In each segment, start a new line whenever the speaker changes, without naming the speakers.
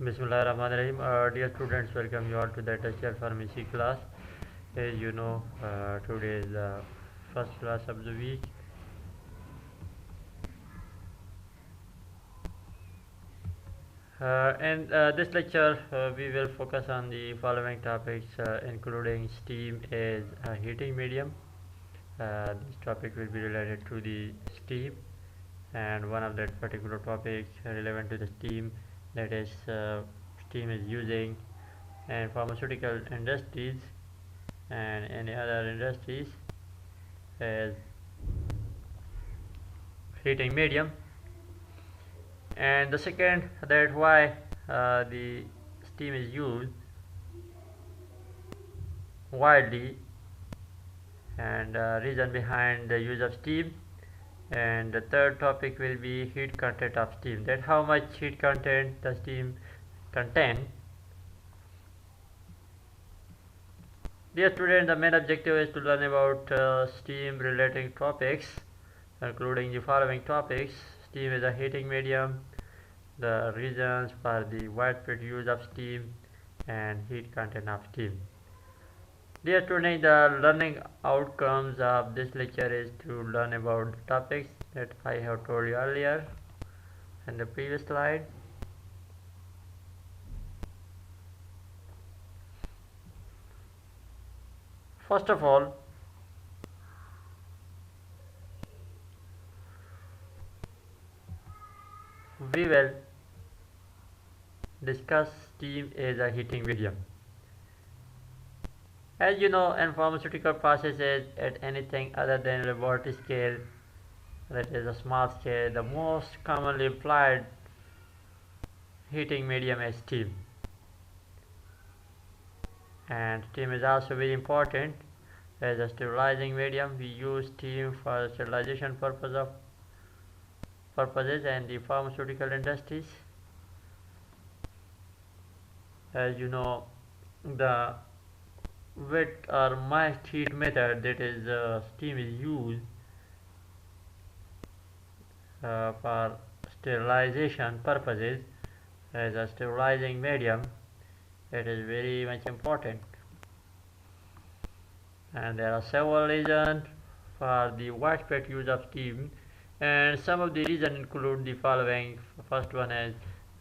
Bismillahirrahmanirrahim. Dear students, welcome you all to the HCL Pharmacy class. As you know, today is the first class of the week. In this lecture, we will focus on the following topics, including steam as a heating medium. This topic will be related to the steam, and one of that particular topics relevant to the steam, that is, steam is using in pharmaceutical industries and any other industries as heating medium. And the second, that why the steam is used widely, and reason behind the use of steam. And the third topic will be heat content of steam, that how much heat content the steam contain. Dear student, the main objective is to learn about steam relating topics, including the following topics: steam is a heating medium, the reasons for the widespread use of steam, and heat content of steam. Dear students, the learning outcomes of this lecture is to learn about the topics that I have told you earlier in the previous slide. First of all, we will discuss steam as a heating medium. As you know, in pharmaceutical processes at anything other than laboratory scale, that is a small scale, the most commonly applied heating medium is steam. And steam is also very important as a sterilizing medium. We use steam for sterilization purposes and the pharmaceutical industries. As you know, the wet or moist heat method, that is steam, is used for sterilization purposes as a sterilizing medium. It is very much important, and there are several reasons for the widespread use of steam, and some of the reasons include the following. First one is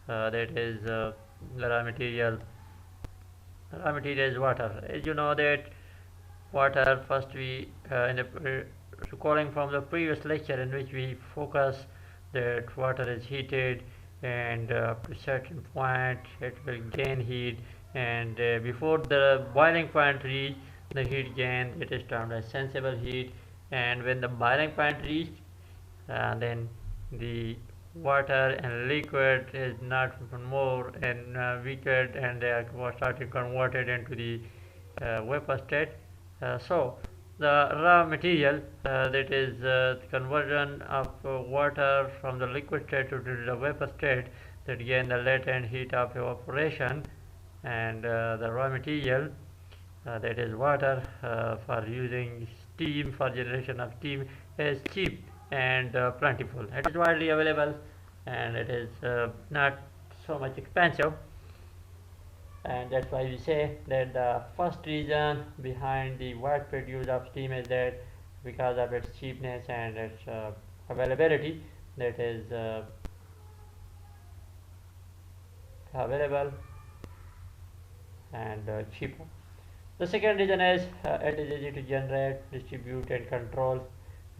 that is the raw material. Raw material is water. As you know that water, first we in the recalling from the previous lecture in which we focus that water is heated, and up to certain point it will gain heat, and before the boiling point reach the heat gain, it is termed as sensible heat. And when the boiling point reached, then the water and liquid is not more and weakened, and they are starting converted into the vapor state. So the raw material, that is conversion of water from the liquid state to the vapor state, that gain the latent heat of evaporation. And the raw material, that is water, for using steam, for generation of steam, is cheap and plentiful. It is widely available, and it is not so much expensive. And that's why we say that the first reason behind the widespread use of steam is that because of its cheapness and its availability, that is available and cheaper. The second reason is it is easy to generate, distribute, and control.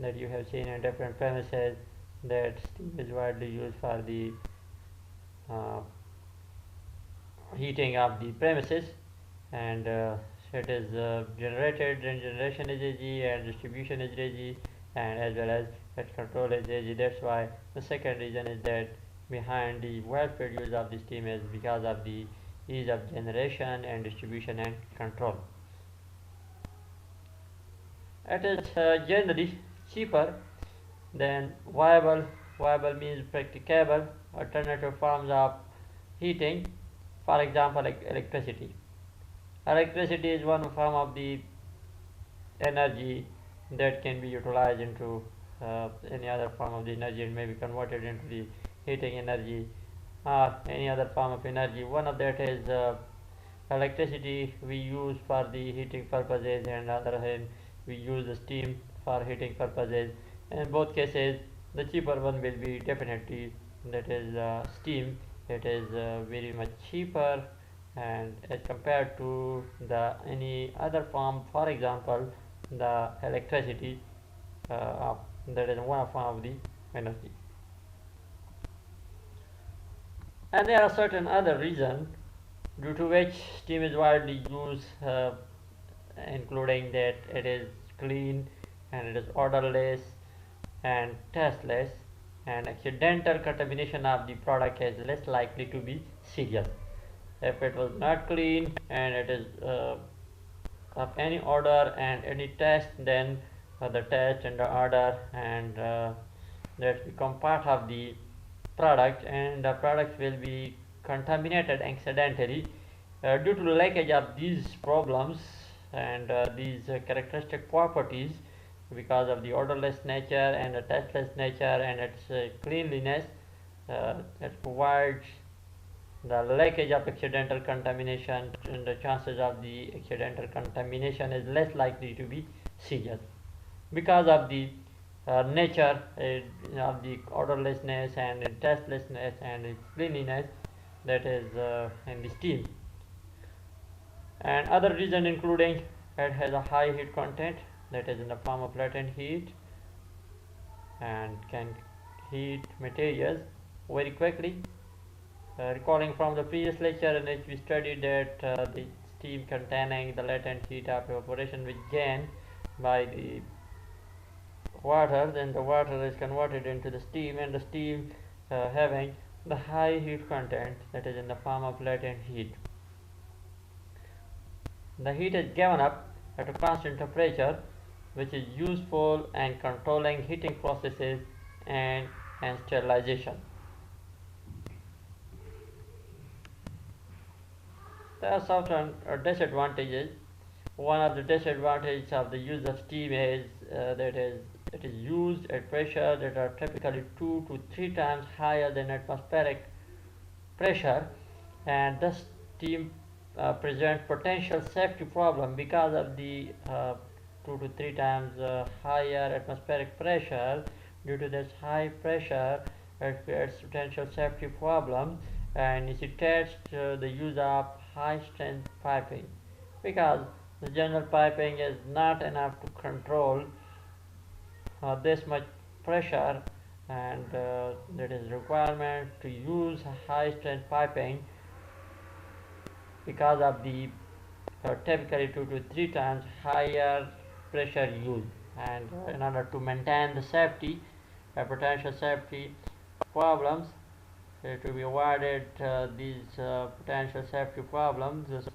That you have seen in different premises that steam is widely used for the uh, heating of the premises, and it is generated, and generation is easy, and distribution is easy, and as well as its control is easy. That's why the second reason is that behind the widespread use of the steam is because of the ease of generation and distribution and control. It is generally cheaper than viable. Viable means practicable alternative forms of heating. For example, like electricity. Electricity is one form of the energy that can be utilized into any other form of the energy and may be converted into the heating energy. or any other form of energy. One of that is electricity we use for the heating purposes, and other hand we use the steam for heating purposes. In both cases, the cheaper one will be definitely, that is steam. It is very much cheaper, and as compared to the any other form, for example the electricity, of, that is one form of the energy. And there are certain other reasons due to which steam is widely used, including that it is clean and it is odorless and tasteless, and accidental contamination of the product is less likely to be serious. If it was not clean and it is of any odor and any taste, then the taste and the odor and that become part of the product, and the products will be contaminated accidentally due to the leakage of these problems and these characteristic properties. Because of the odorless nature and the tasteless nature and its cleanliness, it provides the leakage of accidental contamination, and the chances of the accidental contamination is less likely to be serious because of the nature of the odorlessness and tastelessness and its cleanliness, that is in the steam. And other reason including it has a high heat content, that is in the form of latent heat, and can heat materials very quickly. Recalling from the previous lecture in which we studied that the steam containing the latent heat of evaporation which gain by the water, then the water is converted into the steam, and the steam having the high heat content, that is in the form of latent heat. The heat is given up at a constant temperature, which is useful in controlling heating processes and sterilization. There are certain disadvantages. One of the disadvantages of the use of steam is that it is used at pressure that are typically 2 to 3 times higher than atmospheric pressure, and thus steam present potential safety problem because of the 2 to 3 times higher atmospheric pressure. Due to this high pressure, it creates potential safety problem and necessitates the use of high strength piping, because the general piping is not enough to control this much pressure, and there is requirement to use high strength piping because of the typically 2 to 3 times higher pressure used. And in order to maintain the safety, potential safety problems, to be avoided these potential safety problems, this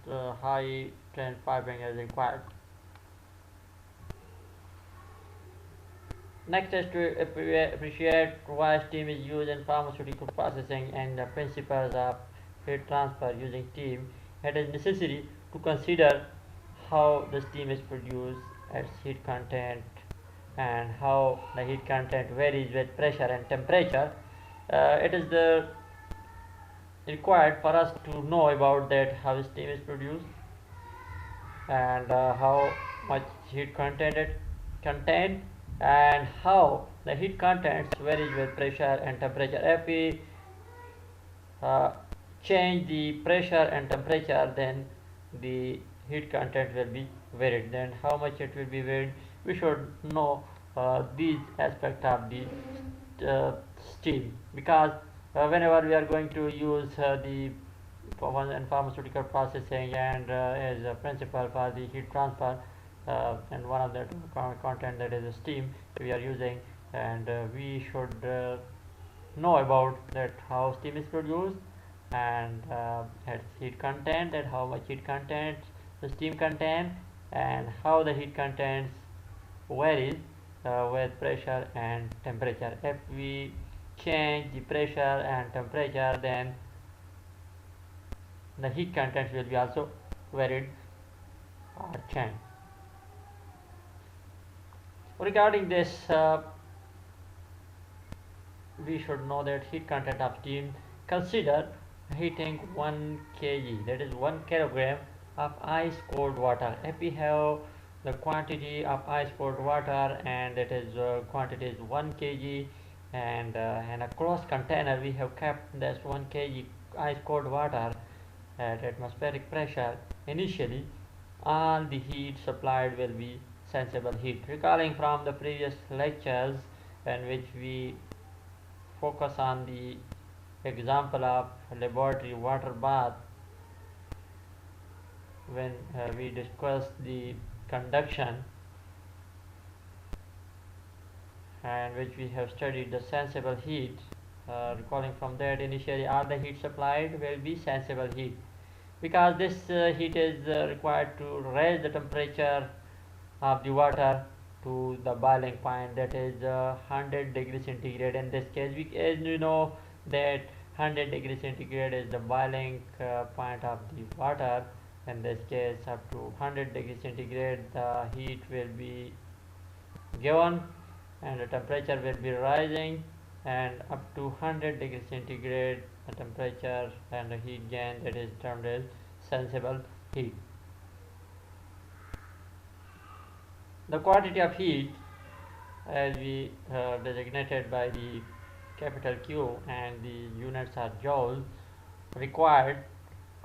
high strength piping is required. Next is to appreciate why steam is used in pharmaceutical processing and the principles of heat transfer using steam. It is necessary to consider how the steam is produced, its heat content, and how the heat content varies with pressure and temperature. It is required for us to know about that how steam is produced and how much heat content it contains, and how the heat contents varies with pressure and temperature. If we uh, change the pressure and temperature, then the heat content will be varied. Then how much it will be varied, we should know these aspects of the steam, because whenever we are going to use the in pharmaceutical processing and as a principle for the heat transfer, and one of the content, that is steam, we are using, and we should know about that how steam is produced and its heat content, and how much heat content the steam contain, and how the heat contents varies with pressure and temperature. If we change the pressure and temperature, then the heat contents will be also varied or changed. Regarding this, we should know that heat content of steam Consider heating 1 kg, that is 1 kilogram of ice cold water. If we have the quantity of ice cold water and that is quantity is 1 kg, and in a closed container we have kept this 1 kg ice cold water at atmospheric pressure. Initially all the heat supplied will be sensible heat. Recalling from the previous lectures in which we focus on the example of laboratory water bath, when we discussed the conduction and which we have studied the sensible heat. Recalling from that, initially all the heat supplied will be sensible heat, because this heat is required to raise the temperature of the water to the boiling point, that is 100 degrees centigrade. In this case, as you know that 100 degrees centigrade is the boiling point of the water. In this case, up to 100 degrees centigrade the heat will be given and the temperature will be rising, and up to 100 degrees centigrade the temperature and the heat gain, that is termed as sensible heat. The quantity of heat, as we designated by the capital Q and the units are joules, required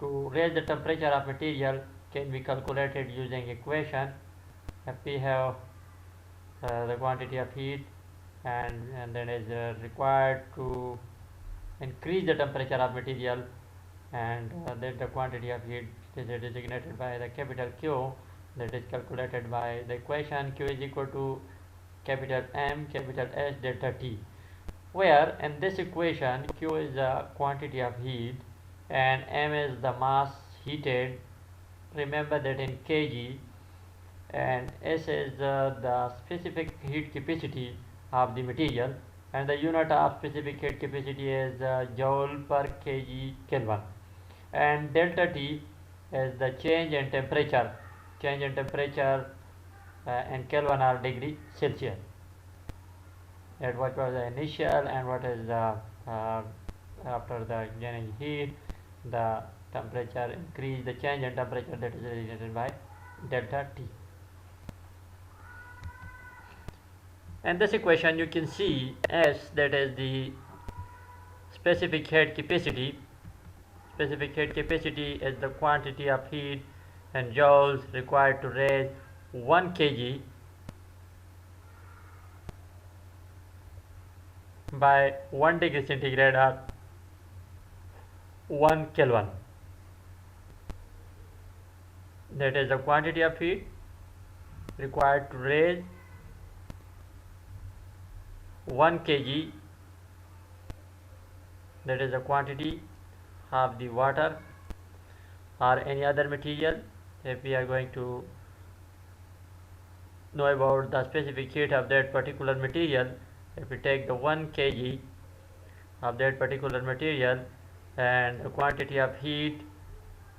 to raise the temperature of material can be calculated using equation. If we have the quantity of heat and then is required to increase the temperature of material, and then the quantity of heat is designated by the capital Q, that is calculated by the equation Q is equal to capital M capital S delta T, where in this equation Q is the quantity of heat and M is the mass heated, remember that in kg, and S is the specific heat capacity of the material, and the unit of specific heat capacity is joule per kg Kelvin, and delta T is the change in temperature in Kelvin or degree Celsius. That what was the initial and what is the after the gaining heat, the temperature increase, the change in temperature, that is represented by delta T. And this equation you can see S, that is the specific heat capacity. Specific heat capacity is the quantity of heat and joules required to raise 1 kg by 1 degree centigrade or 1 Kelvin. That is the quantity of heat required to raise 1 kg, that is the quantity of the water or any other material. If we are going to know about the specific heat of that particular material, if we take the 1 kg of that particular material and the quantity of heat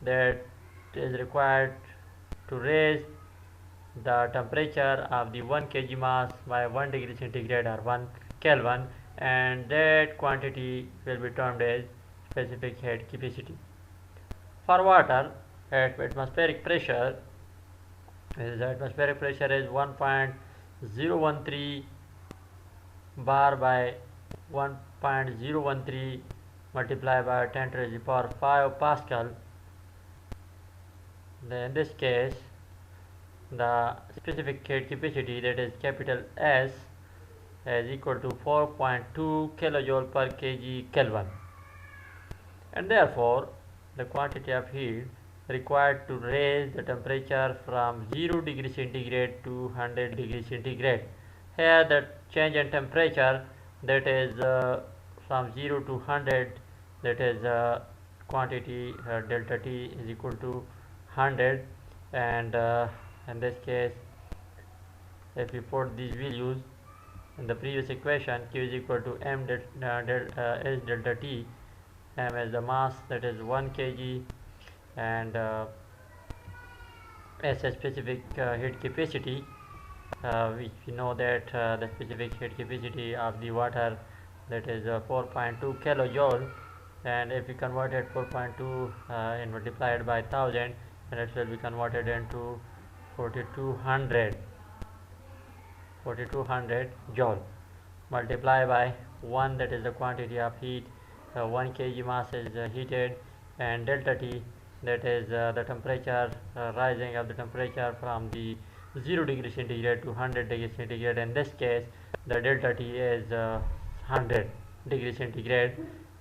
that is required to raise the temperature of the 1 kg mass by 1 degree centigrade or 1 Kelvin, and that quantity will be termed as specific heat capacity. For water at atmospheric pressure, the atmospheric pressure is 1.013 bar by 1.013 multiplied by 10 to the power 5 Pascal. Then in this case, the specific heat capacity, that is capital S, is equal to 4.2 kilojoule per kg Kelvin, and therefore the quantity of heat required to raise the temperature from 0 degree centigrade to 100 degree centigrade. Here the change in temperature, that is from 0 to 100, that is quantity delta T is equal to 100, and in this case if we put these values in the previous equation, Q is equal to M S delta T. M is the mass, that is 1 kg, and S is specific heat capacity, which we know that the specific heat capacity of the water, that is 4.2 kilojoule, and if we converted 4.2 and multiplied by 1000, then it will be converted into 4200 joule, multiply by 1, that is the quantity of heat. 1 kg mass is heated, and delta T, that is the temperature, rising of the temperature from the 0 degree centigrade to 100 degree centigrade. In this case, the delta T is 100 degree centigrade,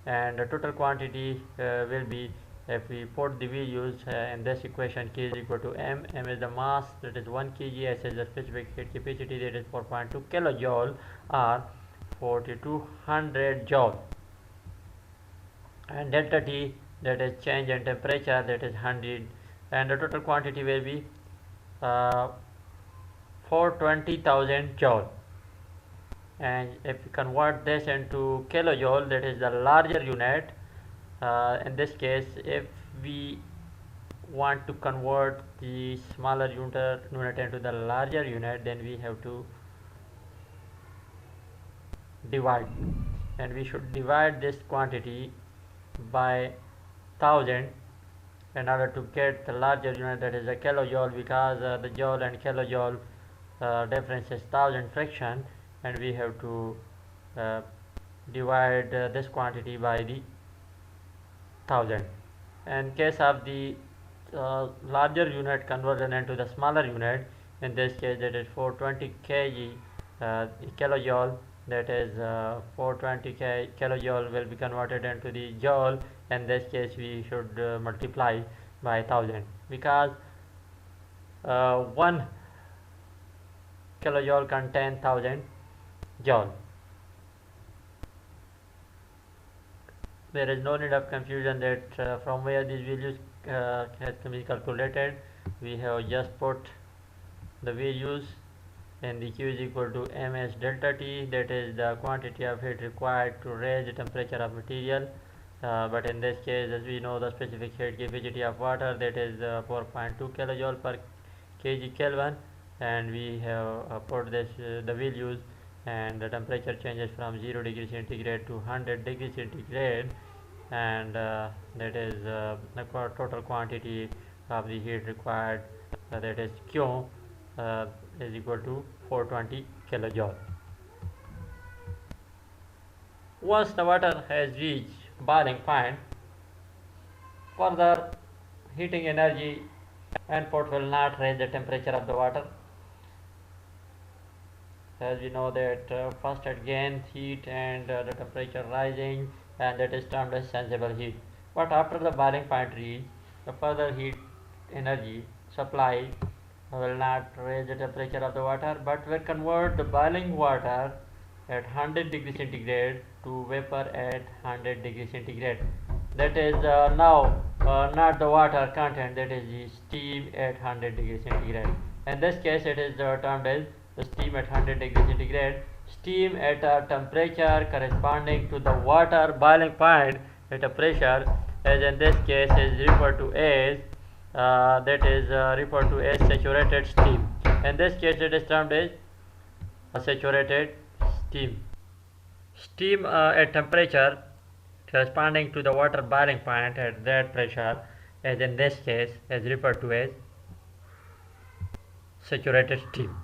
and the total quantity will be, if we put the values in this equation, K is equal to M is the mass, that is 1 kg, S is the specific heat capacity, that is 4.2 kilojoule, or 4200 joule, and delta T, that is change in temperature, that is 100, and the total quantity will be 420,000 joule. And if we convert this into kilojoule, that is the larger unit, in this case, if we want to convert the smaller unit into the larger unit, then we have to divide, and we should divide this quantity by 1000 in order to get the larger unit, that is a kilojoule, because the joule and kilojoule difference is 1000 fraction, and we have to divide this quantity by the 1000. In case of the larger unit conversion into the smaller unit, in this case that is 420 kg kilojoule, that is 420 kilojoule will be converted into the joule. In this case we should multiply by 1000, because 1 kilojoule contains 1000 joule. There is no need of confusion that from where these values has to be calculated. We have just put the values, and the Q is equal to ms delta T, that is the quantity of heat required to raise the temperature of material. But in this case, as we know, the specific heat capacity of water, that is 4.2 kilojoule per kg Kelvin, and we have put this the values, and the temperature changes from 0 degree centigrade to 100 degree centigrade, and that is the total quantity of the heat required, that is Q is equal to 420 kilojoule. Once the water has reached boiling point, further heating energy input will not raise the temperature of the water. As we know that first it gains heat and the temperature rising, and that is termed as sensible heat. But after the boiling point reach, the further heat energy supply will not raise the temperature of the water, but will convert the boiling water at 100 degree centigrade to vapor at 100 degree centigrade. That is now not the water content, that is the steam at 100 degree centigrade. In this case it is termed as the steam at 100 degree centigrade. Steam at a temperature corresponding to the water boiling point at a pressure, as in this case is referred to as saturated steam. In this case it is termed as saturated steam. Steam at temperature corresponding to the water boiling point at that pressure, as in this case is referred to as saturated steam.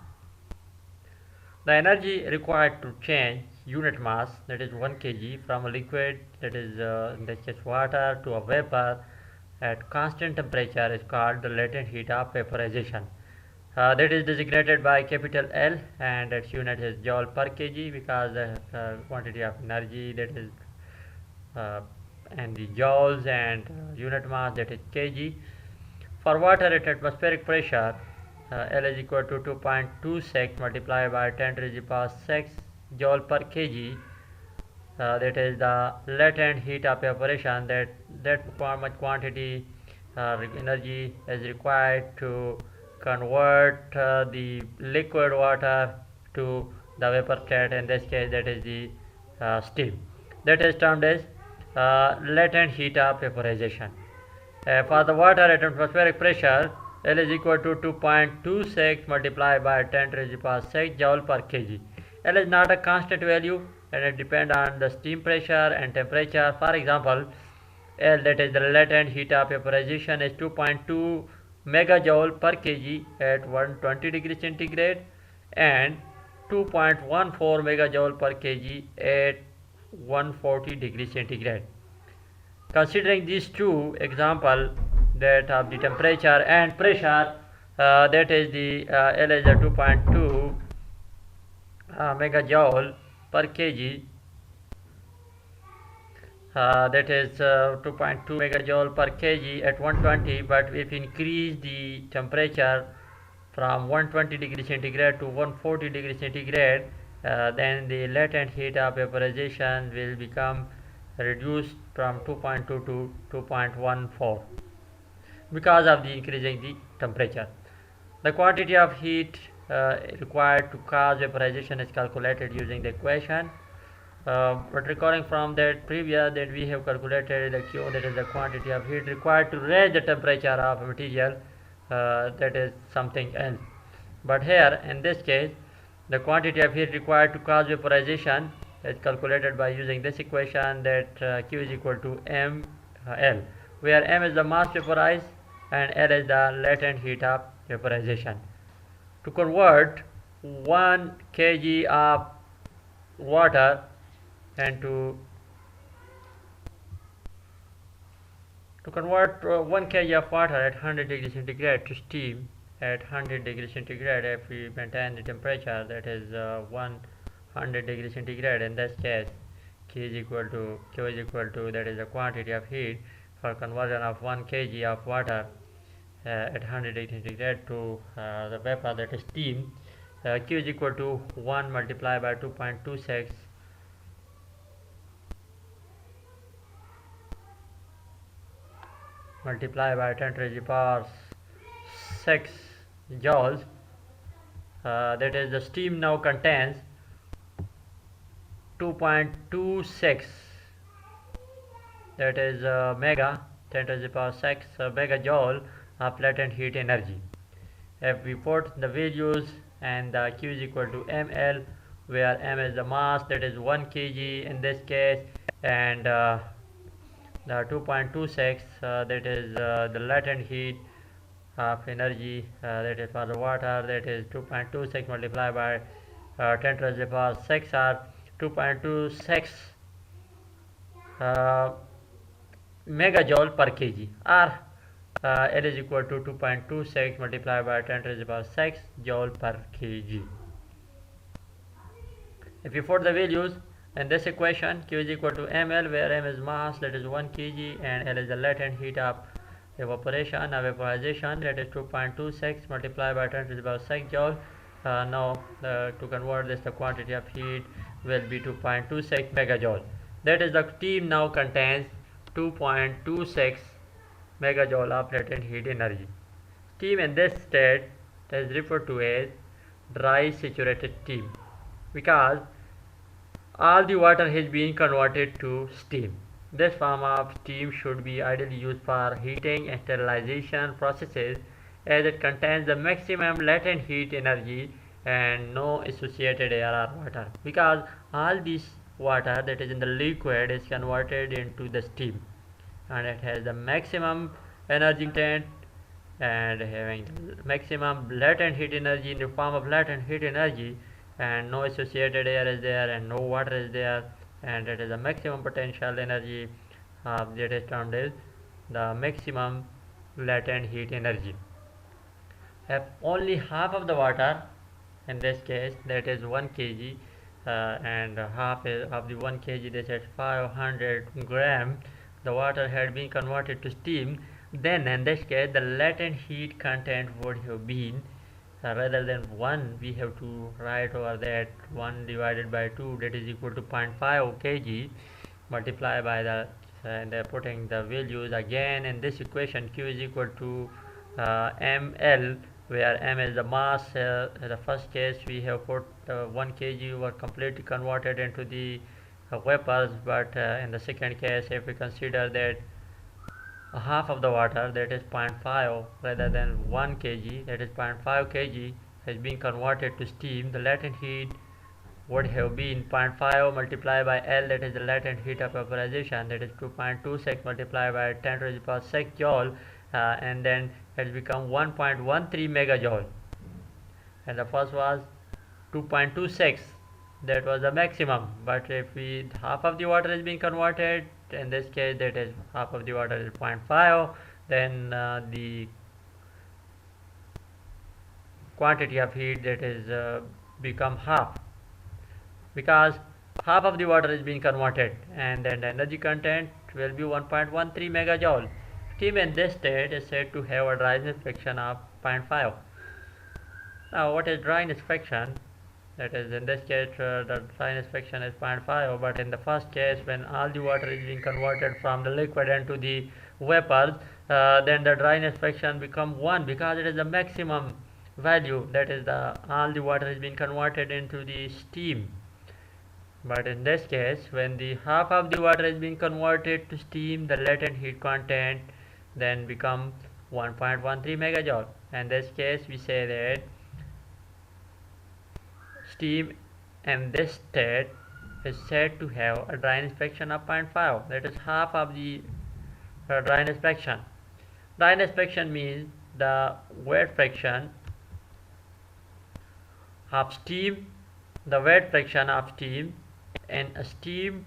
The energy required to change unit mass, that is 1 kg, from a liquid, that is in this case water, to a vapor at constant temperature is called the latent heat of vaporization. That is designated by capital L, and its unit is joule per kg, because the quantity of energy, that is and the joules, and unit mass, that is kg. For water at atmospheric pressure, L is equal to 2.26 multiplied by 10 to the power 6 joule per kg. That is the latent heat of evaporation, that much quantity energy is required to convert the liquid water to the vapor state. In this case that is the steam, that is termed as latent heat of vaporization. For the water at atmospheric pressure, L is equal to 2.26 multiplied by 10 to the power 6 joule per kg. L is not a constant value, and it depends on the steam pressure and temperature. For example, L, that is the latent heat of vaporization, is 2.2 megajoule per kg at 120 degrees centigrade and 2.14 megajoule per kg at 140 degrees centigrade. Considering these two examples, that of the temperature and pressure, that is the L is the 2.2 megajoule per kg, that is 2.2 megajoule per kg at 120, but if increase the temperature from 120 degree centigrade to 140 degree centigrade, then the latent heat of vaporization will become reduced from 2.2 to 2.14 because of the increasing the temperature. The quantity of heat required to cause vaporization is calculated using the equation. But recalling from that previous, that we have calculated the Q, that is the quantity of heat required to raise the temperature of a material, that is something else. But here in this case, the quantity of heat required to cause vaporization is calculated by using this equation, that Q is equal to mL, where m is the mass vaporized and L is the latent heat of vaporization. To convert 1 kg of water and to convert 1 kg of water at 100 degrees centigrade to steam at 100 degrees centigrade, if we maintain the temperature, that is 100 degrees centigrade, in this case Q is equal to that is the quantity of heat for conversion of 1 kg of water at 100 degrees centigrade to the vapor, that is steam. Q is equal to 1 multiplied by 2.26 multiplied by 10 to the power 6 joules. That is the steam now contains 2.26, that is mega 10 to the power 6 megajoule of latent heat energy. If we put the values, and the Q is equal to mL, where m is the mass, that is 1 kg in this case, and the 2.26, that is the latent heat of energy, that is for the water, that is 2.26 multiplied by 10 to the power 6, or 2.26 megajoule per kg, or L is equal to 2.26 multiplied by 10 to the power 6 joule per kg. If you put the values in this equation, Q is equal to mL, where m is mass, that is 1 kg, and L is the latent heat of evaporation or vaporization, that is 2.26 multiplied by 10 to the power 6 joule. Now to convert this, the quantity of heat will be 2.26 megajoule. That is, the steam now contains 2.26 megajoule of latent heat energy. Steam in this state is referred to as dry saturated steam, because all the water has been converted to steam. This form of steam should be ideally used for heating and sterilization processes, as it contains the maximum latent heat energy and no associated air or water, because all this water that is in the liquid is converted into the steam, and it has the maximum energy content and having maximum latent heat energy in the form of latent heat energy, and no associated air is there and no water is there, and it is the maximum potential energy that is termed as the maximum latent heat energy. If only half of the water, in this case that is 1 kg, and half of the 1 kg, that is 500 gram, the water had been converted to steam, then in this case the latent heat content would have been, rather than 1, we have to write over that 1 divided by 2, that is equal to 0.5 kg, multiply by the and putting the values again in this equation. Q is equal to mL, where m is the mass. In the first case we have put 1 kg were completely converted into the vapors, but in the second case, if we consider that half of the water, that is 0.5 rather than 1 kg, that is 0.5 kg has been converted to steam, the latent heat would have been 0.5 multiplied by L, that is the latent heat of vaporization, that is 2.26 multiplied by 10 to the power 6 joule, and then it become 1.13 megajoule. And the first was 2.26, that was the maximum. But if we half of the water is being converted, in this case that is half of the water is zero point 0.5, then the quantity of heat that is become half, because half of the water is being converted, and then the energy content will be 1.13 megajoule. Steam in this state is said to have a dryness fraction of 0.5. Now what is dryness fraction? That is, in this case the dryness fraction is 0.5, but in the first case when all the water is being converted from the liquid into the vapors, then the dryness fraction become 1, because it is the maximum value, that is the all the water is being converted into the steam. But in this case, when the half of the water is being converted to steam, the latent heat content then become 1.13 megajoule. In this case, we say that steam in this state is said to have a dryness fraction of 0.5, that is half of the dryness fraction. Dryness fraction means the weight fraction of steam, the weight fraction of steam and steam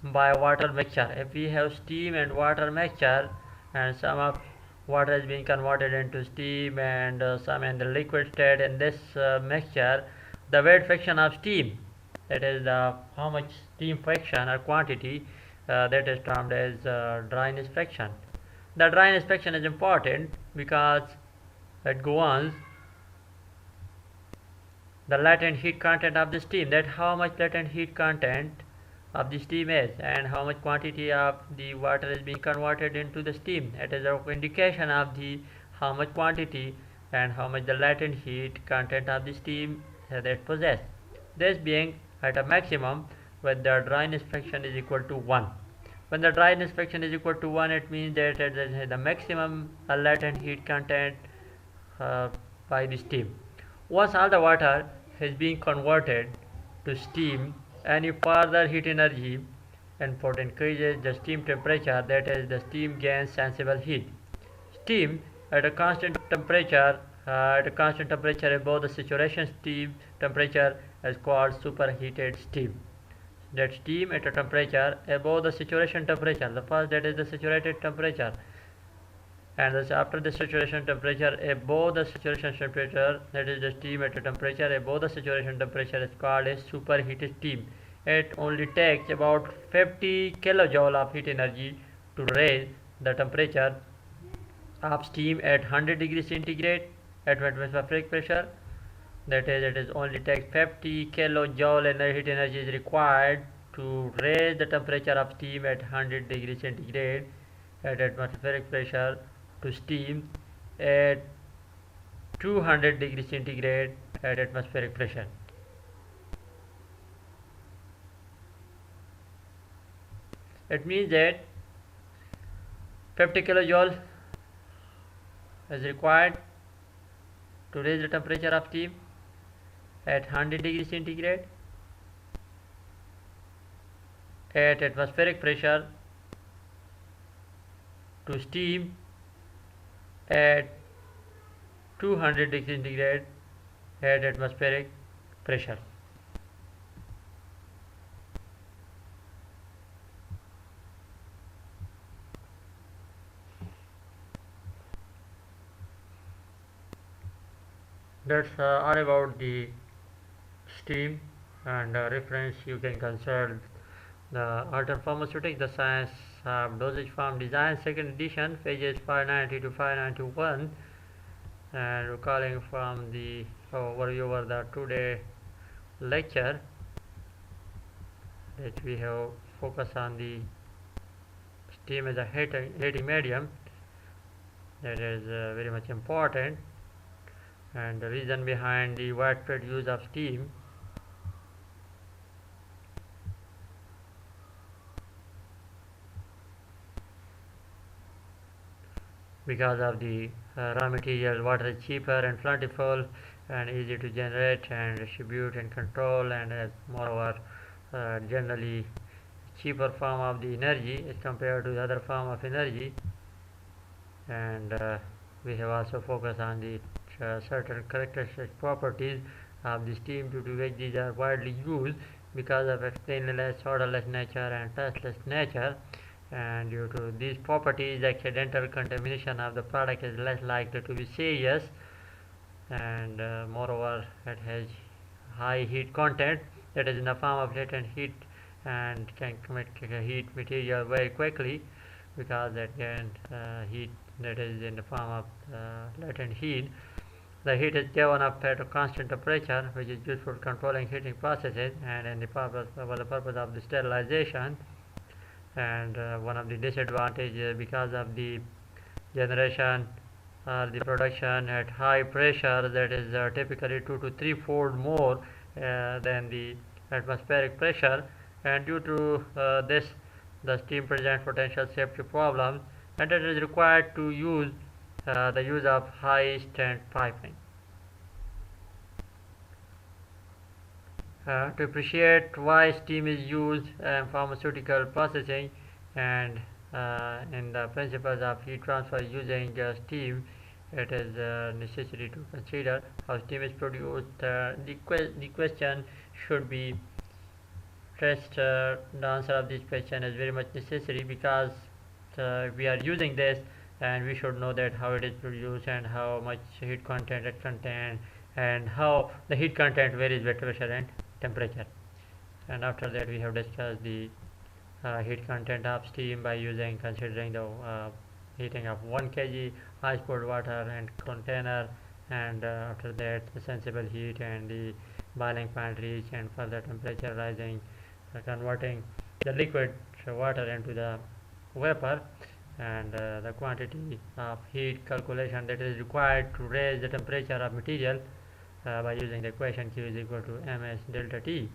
by water mixture. If we have steam and water mixture, and some of water is being converted into steam and some in the liquid state in this mixture, the weight fraction of steam, that is the how much steam fraction or quantity, that is termed as dryness fraction. The dryness fraction is important because it governs the latent heat content of the steam, that how much latent heat content of the steam is and how much quantity of the water is being converted into the steam. It is an indication of the how much quantity and how much the latent heat content of the steam that possess. This being at a maximum when the dryness fraction is equal to 1. When the dryness fraction is equal to 1, it means that it is the maximum latent heat content uh, by the steam. Once all the water has been converted to steam, any further heat energy input increases the steam temperature, that is the steam gains sensible heat. Steam at a constant temperature above the saturation steam temperature is called superheated steam. That steam at a temperature above the saturation temperature, the first that is the saturated temperature, and this after the saturation temperature above the saturation temperature, that is the steam at a temperature above the saturation temperature, is called a superheated steam. It only takes about 50 kilojoule of heat energy to raise the temperature of steam at 100 degrees centigrade at atmospheric pressure. That is, it is only takes 50 kilojoule heat energy is required to raise the temperature of steam at 100 degrees centigrade at atmospheric pressure to steam at 200 degrees centigrade at atmospheric pressure. It means that 50 kilojoule is required to raise the temperature of steam at 100 degrees centigrade at atmospheric pressure to steam at 200 degrees centigrade at atmospheric pressure. That's all about the steam, and reference you can consult the Alter Pharmaceutics, the Science of Dosage Form Design, second edition, pages 590 to 591, and recalling from the overview of the today lecture that we have focused on the steam as a heating medium. That is very much important, and the reason behind the widespread use of steam because of the raw material. Water is cheaper and plentiful, and easy to generate and distribute and control, and as moreover generally cheaper form of the energy as compared to the other form of energy. And we have also focused on the certain characteristic properties of the steam, due to which these are widely used because of explainless, odorless nature and tasteless nature. And due to these properties, accidental contamination of the product is less likely to be serious. And moreover, it has high heat content, that is in the form of latent heat, and can commit heat material very quickly, because again heat, that is in the form of latent heat. The heat is given up at a constant temperature, which is used for controlling heating processes and in the purpose, for the purpose of the sterilization. And one of the disadvantages, because of the generation or the production at high pressure, that is typically 2 to 3 fold more than the atmospheric pressure, and due to this, the steam presents potential safety problems, and it is required to use the use of high strength piping. To appreciate why steam is used in pharmaceutical processing and in the principles of heat transfer using steam, it is necessary to consider how steam is produced. The question should be stressed. The answer of this question is very much necessary, because we are using this, and we should know that how it is produced and how much heat content it contains, and how the heat content varies with pressure and temperature. And after that, we have discussed the heat content of steam by considering the heating of 1 kg ice cold water and container, and after that the sensible heat and the boiling point reach, and further temperature rising, converting the liquid water into the vapor, and the quantity of heat calculation that is required to raise the temperature of material by using the equation Q is equal to ms delta T.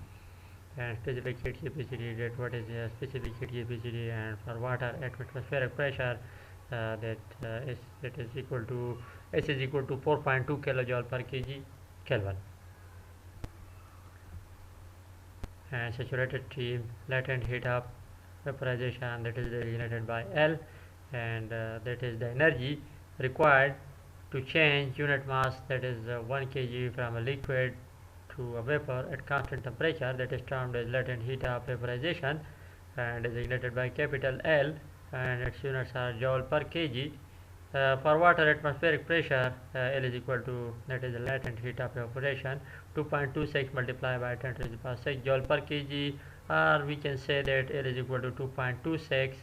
And specific heat capacity, that what is the specific heat capacity, and for water at atmospheric pressure, that it is equal to S is equal to 4.2 kilojoule per kg Kelvin. And saturated steam, latent heat of vaporization, that is designated by L, and that is the energy required to change unit mass, that is 1 kg from a liquid to a vapor at constant temperature, that is termed as latent heat of vaporization, and designated by capital L, and its units are joule per kg. For water atmospheric pressure, L is equal to, that is the latent heat of evaporation, 2.26 multiplied by 10 to the power 6 joule per kg, or we can say that L is equal to 2.26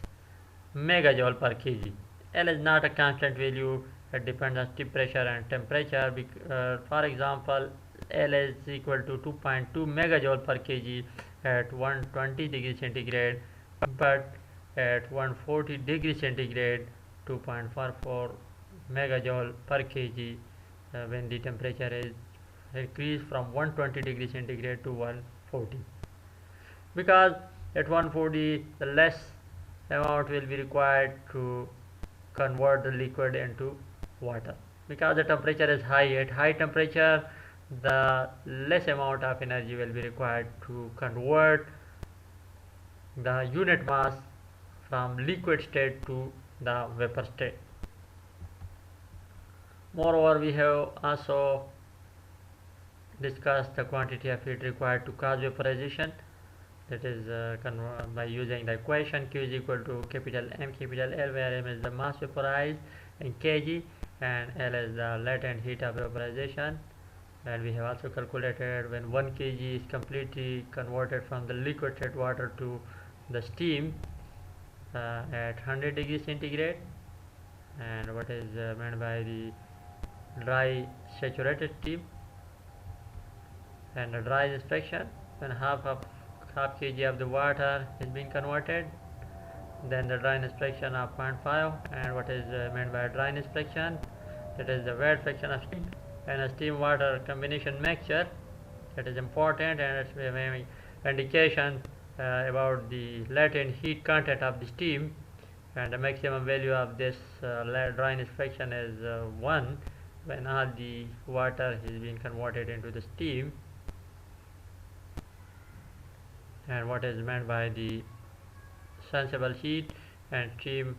megajoule per kg. L is not a constant value, it depends on tip pressure and temperature. For example, L is equal to 2.2 megajoule per kg at 120 degrees centigrade, but at 140 degrees centigrade 2.44 megajoule per kg when the temperature is increased from 120 degrees centigrade to 140, because at 140 the less amount will be required to convert the liquid into water, because the temperature is high. At high temperature, the less amount of energy will be required to convert the unit mass from liquid state to the vapor state. Moreover, we have also discussed the quantity of heat required to cause vaporization, that is by using the equation Q is equal to capital M capital L, where M is the mass vaporized in kg and L is the latent heat of vaporization. And we have also calculated when 1 kg is completely converted from the liquid state water to the steam at 100 degrees centigrade, and what is meant by the dry saturated steam. And the dry inspection, when half kg of the water is being converted, then the dry inspection of 0.5. And what is meant by dry inspection, that is the wet fraction of steam and a steam water combination mixture, that is important, and it's an indication about the latent heat content of the steam. And the maximum value of this dry inspection is 1, when all the water is being converted into the steam. And what is meant by the sensible heat and steam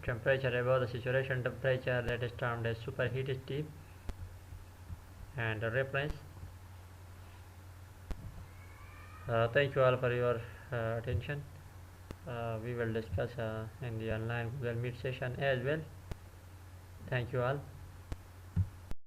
temperature above the saturation temperature, that is termed as superheated steam. And the reference. Thank you all for your attention. We will discuss in the online Google Meet session as well. Thank you all.